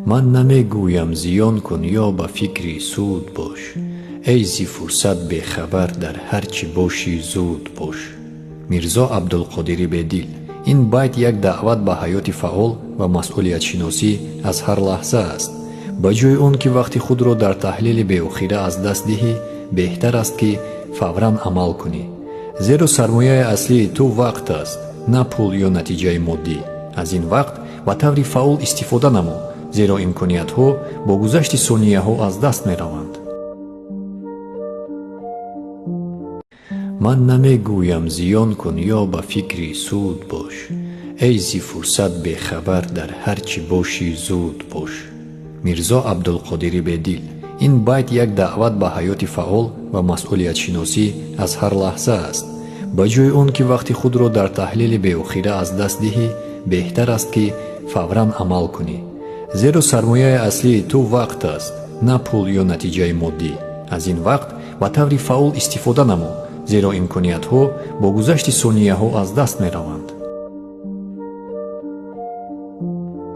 من نمیگویم زیان کن یا به فکری سود باش. ای زی فرصت بخبر در هرچی باشی زود باش. میرزا عبدالقادر بدیل. این байт як даъват ба ҳаёти фаъол ва масъулиятшиносӣ аз ҳар лаҳза аст. ба ҷои он ки вақти худро дар таҳлили беохира аз даст диҳӣ, беҳтар аст ки фавран амал кунӣ. зеро сармояи аслии ту вақт аст, на пул ё натиҷаи моддӣ. аз ин вақт ба таври фаъол истифода намо, зеро имкониятҳо бо гузашти сонияҳо аз даст мераванд. من نمیگویم زیان کن یا به فکری سود باش. ای زی فرصت بخبر در هرچی باشی زود باش. میرزا عبدالقادر بدیل. این байт як даъват ба ҳаёти фаъол ва масъулиятшиносӣ аз ҳар лаҳза аст. ба ҷои он ки вақти худро дар таҳлили беохира аз даст диҳӣ, беҳтар аст ки фавран амал кунӣ. зеро сармояи аслии ту вақт аст, на пул ё натиҷаи моддӣ. аз ин вақт ба таври фаъол истифода намо, зеро имкониятҳо бо гузашти сонияҳо аз даст мераванд.